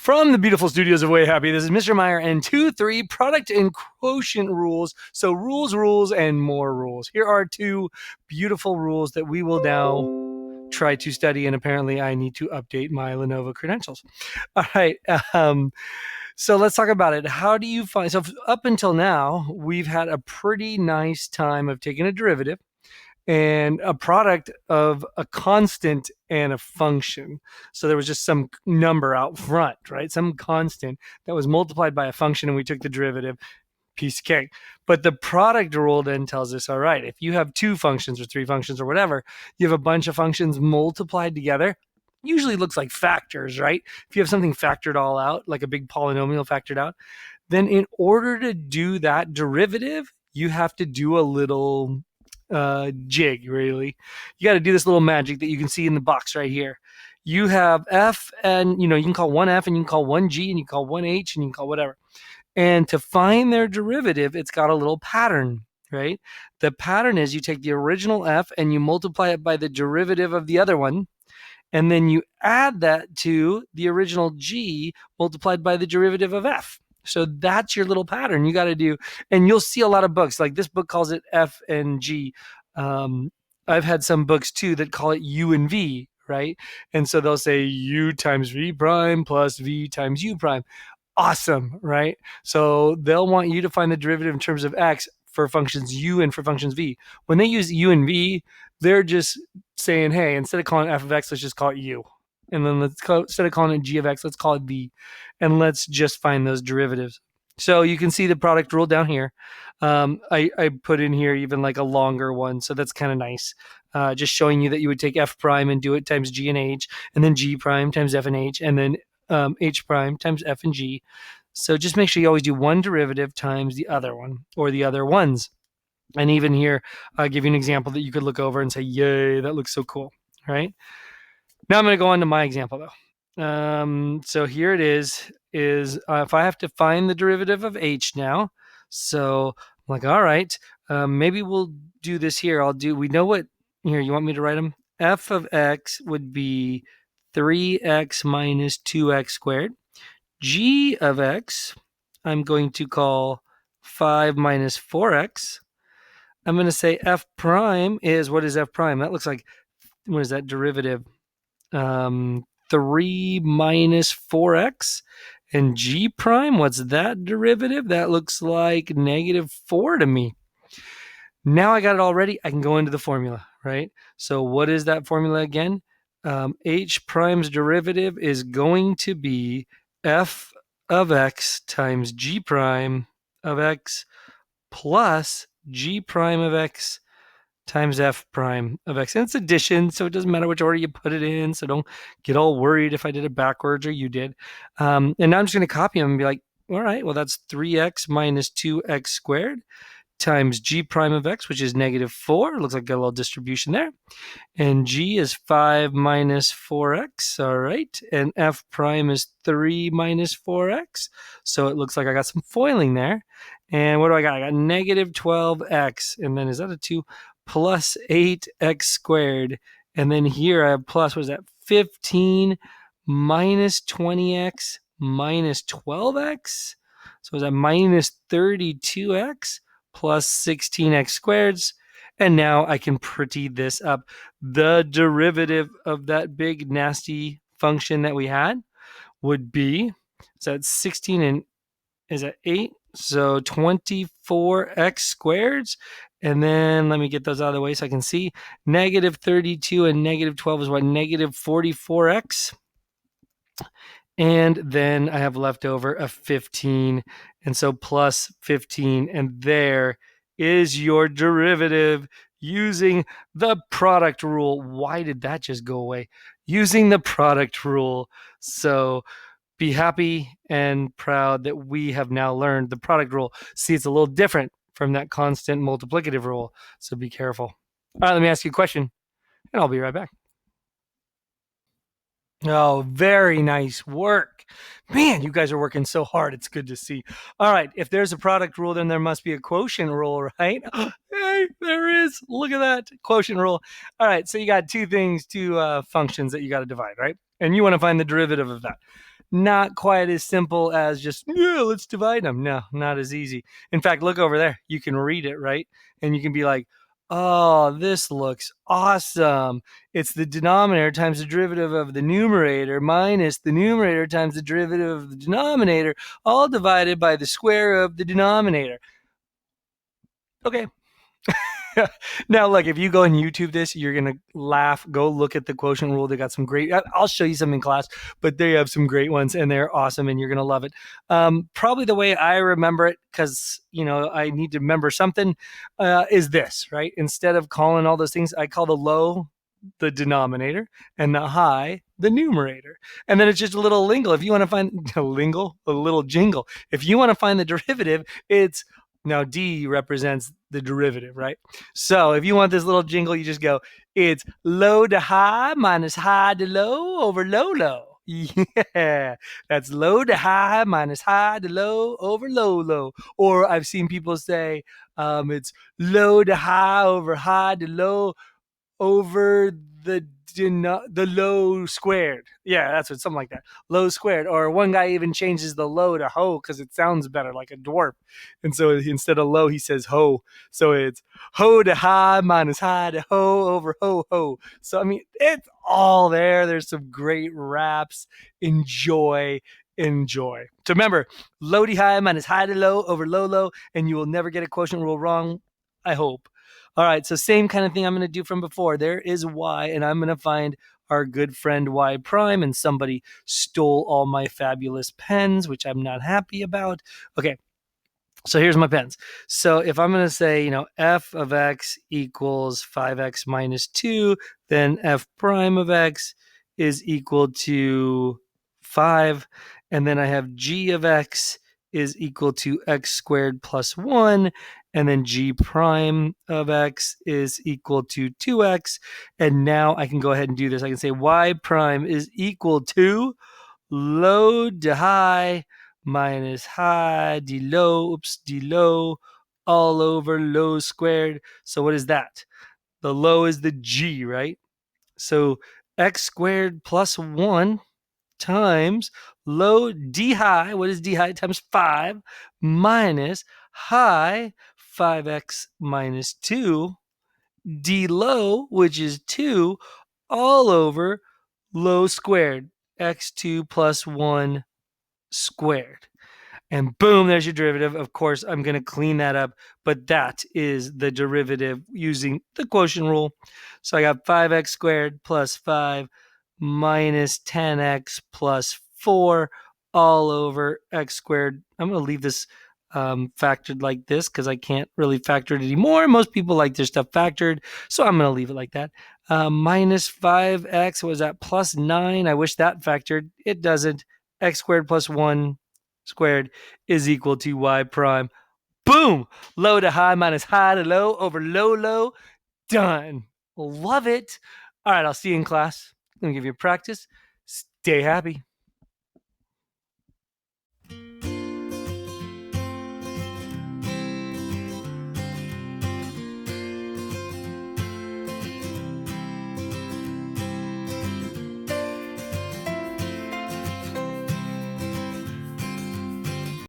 From the beautiful studios of Way Happy, this is Mr. Meyer and 2-3 product and quotient rules. So rules, and more rules. Here are two beautiful rules that we will now try to study, and apparently I need to update my Lenovo credentials. All right, so let's talk about it. How do you find, so up until now, we've had a pretty nice time of taking a derivative and a product of a constant and a function. So there was just some number out front, right? Some constant that was multiplied by a function, and we took the derivative, piece of cake. But the product rule then tells us, all right, if you have two functions or three functions or whatever, you have a bunch of functions multiplied together. Usually looks like factors, right? If you have something factored all out, like a big polynomial factored out, then in order to do that derivative, you have to do a little jig, really. You got to do this little magic that you can see in the box right here. You have f, and you can call one f, and you can call one g, and you can call one h, and you can call whatever. And to find their derivative, it's got a little pattern, right? The pattern is you take the original f and you multiply it by the derivative of the other one, and then you add that to the original g multiplied by the derivative of f. So that's your little pattern you got to do. And you'll see a lot of books, like this book calls it F and G. I've had some books too that call it U and V, right? And so they'll say U times V prime plus V times U prime. Awesome, right? So they'll want you to find the derivative in terms of X for functions U and for functions V. When they use U and V, they're just saying, hey, instead of calling it F of X, let's just call it U. And then instead of calling it g of x, let's call it v, and let's just find those derivatives. So you can see the product rule down here. I put in here even like a longer one, so that's kind of nice. Just showing you that you would take f prime and do it times g and h, and then g prime times f and h, and then h prime times f and g. So just make sure you always do one derivative times the other one, or the other ones. And even here, I'll give you an example that you could look over and say, yay, that looks so cool, right? Now I'm going to go on to my example, though. So here it is if I have to find the derivative of h now. So I'm like, all right, maybe we'll do this here. We know what, here, you want me to write them? F of x would be 3x minus 2x squared. G of x, I'm going to call 5 minus 4x. I'm going to say f prime is, what is f prime? That looks like, what is that derivative? 3 minus 4x. And g prime, what's that derivative? That looks like negative 4 to me. Now I got it all ready. I can go into the formula, right? So what is that formula again? H prime's derivative is going to be f of x times g prime of x plus g prime of x times f prime of x. And it's addition, so it doesn't matter which order you put it in, so don't get all worried if I did it backwards or you did. And now I'm just going to copy them and be like, all right, well, that's 3x minus 2x squared times g prime of x, which is negative 4. It looks like I got a little distribution there. And g is 5 minus 4x, all right. And f prime is 3 minus 4x. So it looks like I got some foiling there. And what do I got? I got negative 12x. And then is that a 2? Plus 8x squared. And then here I have plus, what is that? 15 minus 20x minus 12x. So is that minus 32x plus 16x squareds. And now I can pretty this up. The derivative of that big nasty function that we had would be, so that's 16 and is that 8? So 24x squareds. And then let me get those out of the way so I can see. Negative 32 and negative 12 is what? Negative 44x. And then I have left over a 15. And so plus 15. And there is your derivative using the product rule. Why did that just go away? Using the product rule. So be happy and proud that we have now learned the product rule. See, it's a little different from that constant multiplicative rule, so be careful. All right, let me ask you a question, and I'll be right back. Oh, very nice work. Man, you guys are working so hard. It's good to see. All right, if there's a product rule, then there must be a quotient rule, right? Hey, there is. Look at that quotient rule. All right, so you got two functions that you got to divide, right? And you want to find the derivative of that. not quite as simple as just, yeah, let's divide them. No, not as easy. In fact, look over there. You can read it, right? And you can be like, oh, this looks awesome. It's the denominator times the derivative of the numerator minus the numerator times the derivative of the denominator, all divided by the square of the denominator. Okay. Now, look, if you go and YouTube this, you're going to laugh. Go look at the quotient rule. They got some great, I'll show you some in class, but they have some great ones and they're awesome and you're going to love it. Probably the way I remember it, because, I need to remember something, is this, right? Instead of calling all those things, I call the low the denominator and the high the numerator. And then it's just a little lingle. If you want to find a little jingle. If you want to find the derivative, it's now D represents the derivative, right? So if you want this little jingle, you just go, it's low to high minus high to low over low, low. Yeah, that's low to high minus high to low over low, low. Or I've seen people say it's low to high over high to low over the low squared. Yeah, that's what, something like that. Low squared. Or one guy even changes the low to ho because it sounds better, like a dwarf. And so instead of low, he says ho. So it's ho to high minus high to ho over ho ho. So I mean, it's all there. There's some great raps. Enjoy. So remember, low to high minus high to low over low low, and you will never get a quotient rule wrong. I hope. All right, so same kind of thing I'm going to do from before. There is y, and I'm going to find our good friend y prime, and somebody stole all my fabulous pens, which I'm not happy about. Okay, so here's my pens. So if I'm going to say, f of x equals 5x minus 2, then f prime of x is equal to 5. And then I have g of x is equal to x squared plus 1. And then g prime of x is equal to 2x. And now I can go ahead and do this. I can say y prime is equal to low to high minus high d low, all over low squared. So what is that? The low is the g, right? So x squared plus 1 times low d high. What is d high? Times 5 minus high 5x minus 2 d low, which is 2, all over low squared, x2 plus 1 squared. And boom, there's your derivative. Of course, I'm going to clean that up, but that is the derivative using the quotient rule. So I got 5x squared plus 5 minus 10x plus 4 all over x squared. I'm going to leave this factored like this because I can't really factor it anymore. Most people like their stuff factored, so I'm going to leave it like that. Minus 5x, was that plus 9? I wish that factored. It doesn't. X squared plus 1 squared is equal to y prime. Boom! Low to high minus high to low over low, low. Done. Love it. All right, I'll see you in class. I'm going to give you a practice. Stay happy.